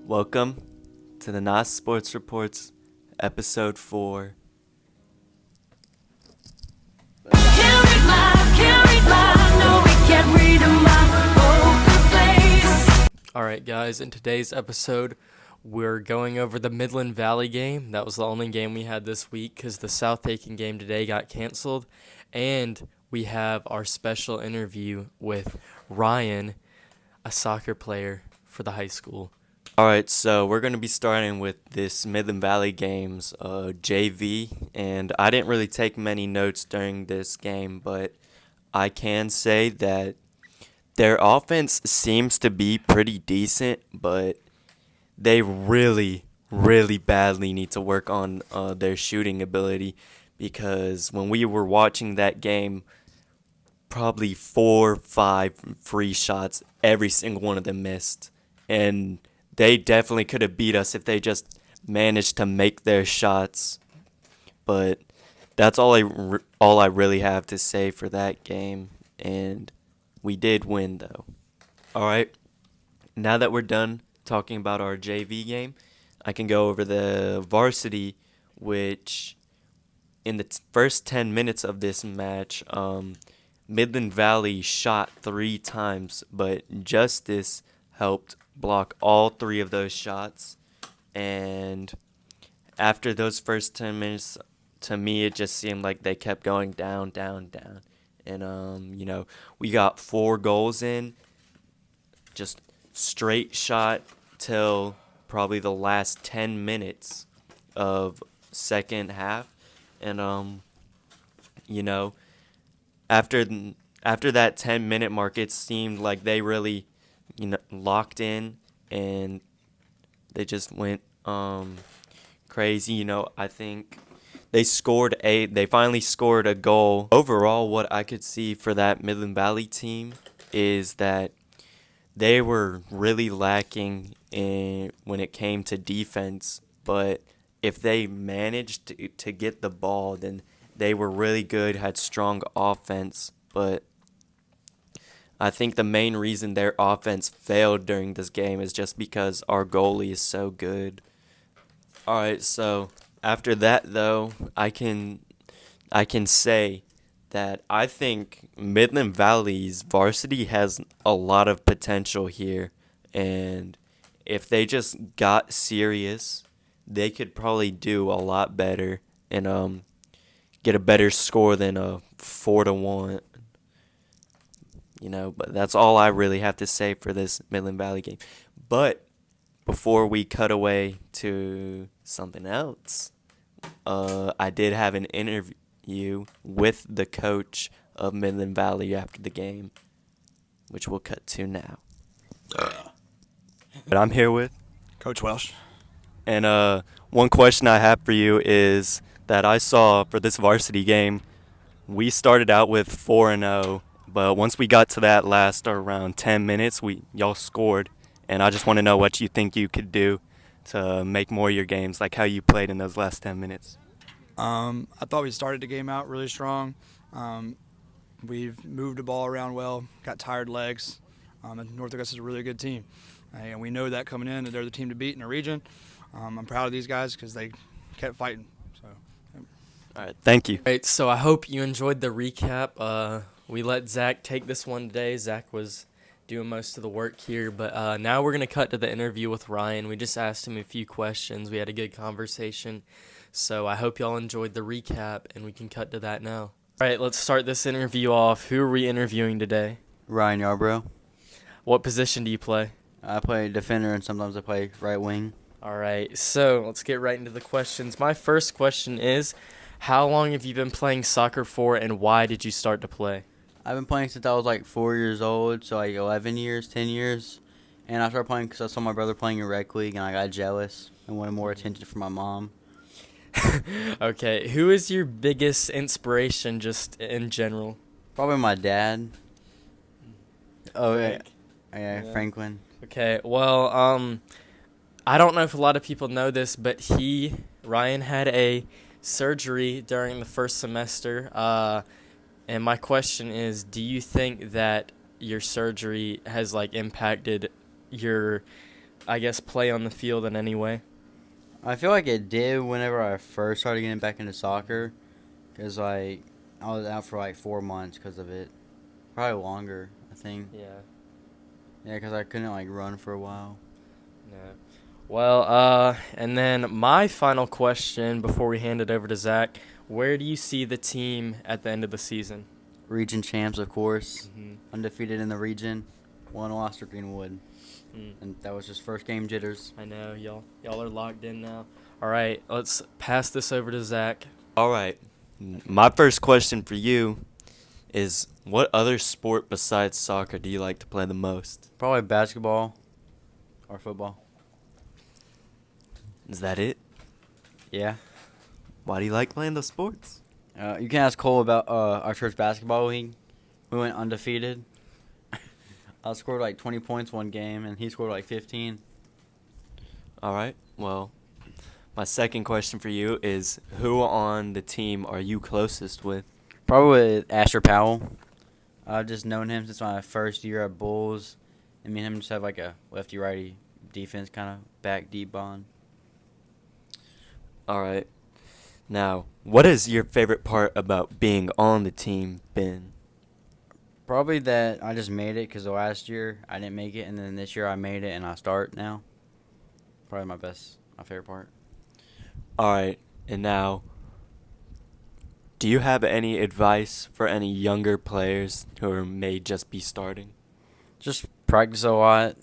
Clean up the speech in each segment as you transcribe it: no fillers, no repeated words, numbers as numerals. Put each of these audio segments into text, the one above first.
Welcome to the NAHS Sports Reports, Episode 4. Alright guys, in today's episode, we're going over the Midland Valley game. That was the only game we had this week because the South Aiken game today got canceled. And we have our special interview with Ryan, a soccer player for the high school. Alright, so we're going to be starting with this Midland Valley game's JV, and I didn't really take many notes during this game, but I can say that their offense seems to be pretty decent, but they really, really badly need to work on their shooting ability, because when we were watching that game, probably 4 or 5 free shots, every single one of them missed, and they definitely could have beat us if they just managed to make their shots. But that's all I really have to say for that game. And we did win, though. All right. Now that we're done talking about our JV game, I can go over the varsity, which in the first 10 minutes of this match, Midland Valley shot 3 times, but Justice helped block all 3 of those shots. And after those first 10 minutes, to me, it just seemed like they kept going down. And, we got 4 goals in, just straight shot till probably the last 10 minutes of second half. And, after that 10-minute mark, it seemed like they really locked in, and they just went crazy. I think they finally scored a goal. Overall, what I could see for that Midland Valley team is that they were really lacking when it came to defense, but if they managed to get the ball, then they were really good, had strong offense. But I think the main reason their offense failed during this game is just because our goalie is so good. All right, so after that, though, I can say that I think Midland Valley's varsity has a lot of potential here, and if they just got serious, they could probably do a lot better and get a better score than a 4-1. But that's all I really have to say for this Midland Valley game. But before we cut away to something else, I did have an interview with the coach of Midland Valley after the game, which we'll cut to now. But I'm here with Coach Welsh. And one question I have for you is that I saw for this varsity game, we started out with 4-0. But once we got to that last around 10 minutes, y'all scored. And I just want to know what you think you could do to make more of your games, like how you played in those last 10 minutes. I thought we started the game out really strong. We've moved the ball around well, got tired legs. And North Augusta is a really good team. And we know that coming in, that they're the team to beat in the region. I'm proud of these guys because they kept fighting. So. All right, thank you. All right, so I hope you enjoyed the recap. We let Zach take this one today. Zach was doing most of the work here, but now we're going to cut to the interview with Ryan. We just asked him a few questions. We had a good conversation, so I hope y'all enjoyed the recap, and we can cut to that now. All right, let's start this interview off. Who are we interviewing today? Ryan Yarbrough. What position do you play? I play defender, and sometimes I play right wing. All right, so let's get right into the questions. My first question is, how long have you been playing soccer for, and why did you start to play? I've been playing since I was like 4 years old, so like 11 years, 10 years. And I started playing because I saw my brother playing in rec league, and I got jealous and wanted more attention from my mom. Okay, who is your biggest inspiration just in general? Probably my dad. Oh, yeah, Franklin. Okay, well, I don't know if a lot of people know this, but Ryan had a surgery during the first semester. And my question is, do you think that your surgery has impacted your I guess, play on the field in any way? I feel like it did whenever I first started getting back into soccer, because like I was out for like 4 months because of it, probably longer. I think. Yeah. Yeah, because I couldn't like run for a while. No. Well, and then my final question before we hand it over to Zach: where do you see the team at the end of the season? Region champs, of course, Mm-hmm. undefeated in the region. One lost to Greenwood, Mm. and that was just first game jitters. I know y'all are locked in now. All right, let's pass this over to Zach. All right. My first question for you is, what other sport besides soccer do you like to play the most? Probably basketball or football. Is that it? Yeah. Why do you like playing those sports? You can ask Cole about our church basketball league. We went undefeated. I scored like 20 points one game, and he scored like 15. All right. Well, my second question for you is, who on the team are you closest with? Probably with Asher Powell. I've just known him since my first year at Bulls. And me and him just have like a lefty-righty defense kind of back deep bond. All right. Now, what has your favorite part about being on the team been? Probably that I just made it because the last year I didn't make it, and then this year I made it and I start now. Probably my favorite part. All right. And now, do you have any advice for any younger players who may just be starting? Just practice a lot.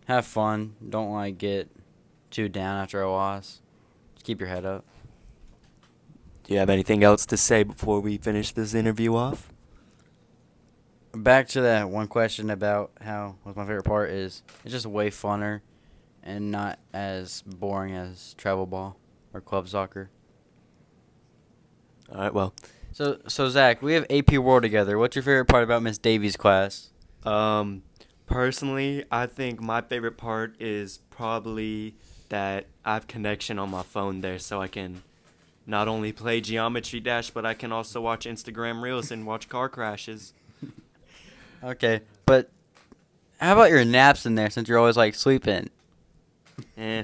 Have fun. Don't like get too down after a loss. Just keep your head up. Do you have anything else to say before we finish this interview off? Back to that one question about what's my favorite part is, it's just way funner and not as boring as travel ball or club soccer. All right, well, So Zach, we have AP World together. What's your favorite part about Miss Davies' class? personally, I think my favorite part is probably that I have connection on my phone there, so I can not only play Geometry Dash, but I can also watch Instagram Reels and watch car crashes. Okay, but how about your naps in there since you're always like sleeping? Eh,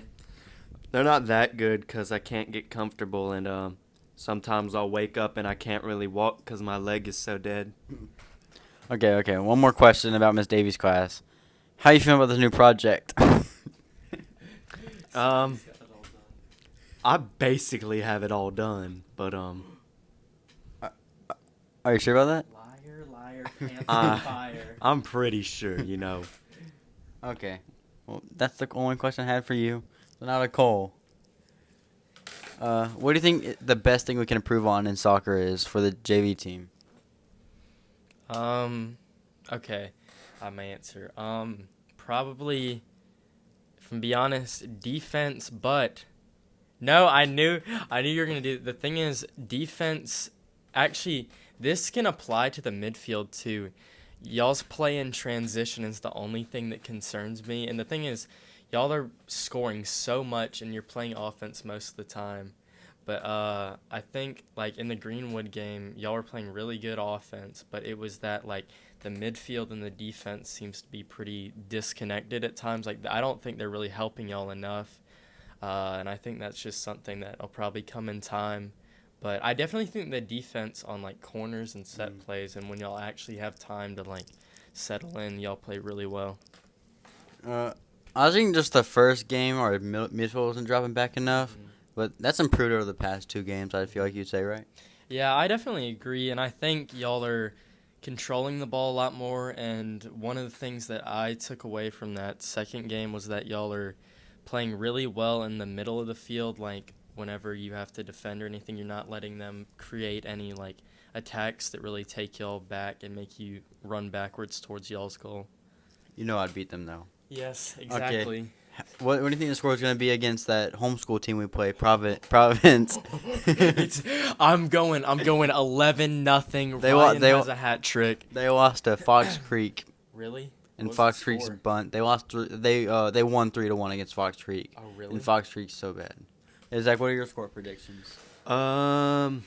they're not that good because I can't get comfortable, and sometimes I'll wake up and I can't really walk because my leg is so dead. Okay. One more question about Miss Davies' class. How you feeling about this new project? I basically have it all done, but Are you sure about that? Liar, pants Uh, on fire. I'm pretty sure, you know. Okay. Well, that's the only question I had for you. So now to Cole. What do you think the best thing we can improve on in soccer is for the JV team? Okay, my answer. Probably, if I'm be honest, defense. But no, I knew you were gonna do. The thing is, defense. Actually, this can apply to the midfield too. Y'all's play in transition is the only thing that concerns me. And the thing is, y'all are scoring so much, and you're playing offense most of the time. But I think, like, in the Greenwood game, y'all were playing really good offense, but it was that, like, the midfield and the defense seems to be pretty disconnected at times. Like, I don't think they're really helping y'all enough, and I think that's just something that'll probably come in time. But I definitely think the defense on, like, corners and set plays, and when y'all actually have time to, like, settle in, y'all play really well. I think just the first game our midfield wasn't dropping back enough, but that's improved over the past 2 games. I feel like you'd say, right? Yeah, I definitely agree, and I think y'all are controlling the ball a lot more, and one of the things that I took away from that second game was that y'all are playing really well in the middle of the field, like whenever you have to defend or anything, you're not letting them create any like attacks that really take y'all back and make you run backwards towards y'all's goal. You know I'd beat them, though. Yes, exactly. What do you think the score is going to be against that homeschool team we play, Providence? I'm going 11-0. They Ryan they has a hat trick. They lost to Fox Creek. Really? And What's Fox the Creek's score? bunt. They lost. They won 3-1 against Fox Creek. Oh, really? And Fox Creek's so bad. Hey, Zach, what are your score predictions? I'm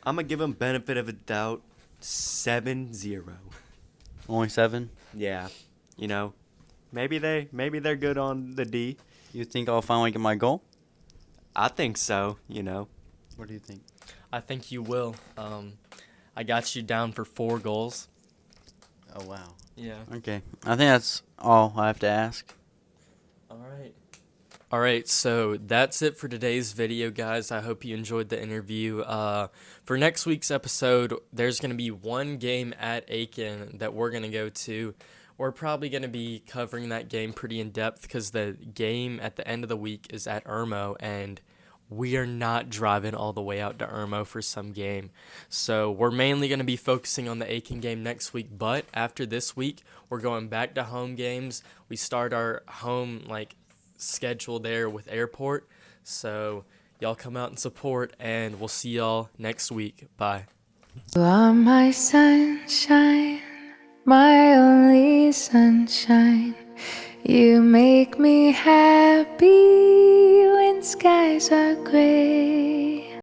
gonna give him benefit of a doubt, 7-0. Only 7. Yeah, you know, maybe they're good on the D. You think I'll finally get my goal? I think so. You know. What do you think? I think you will. I got you down for 4 goals. Oh, wow. Yeah. Okay. I think that's all I have to ask. All right, so that's it for today's video, guys. I hope you enjoyed the interview. For next week's episode, there's going to be one game at Aiken that we're going to go to. We're probably going to be covering that game pretty in depth because the game at the end of the week is at Irmo, and we are not driving all the way out to Irmo for some game. So we're mainly going to be focusing on the Aiken game next week, but after this week, we're going back to home games. We start our home, schedule there with Airport. So y'all come out and support, and we'll see y'all next week. Bye. You are my sunshine, my only sunshine. You make me happy when skies are gray.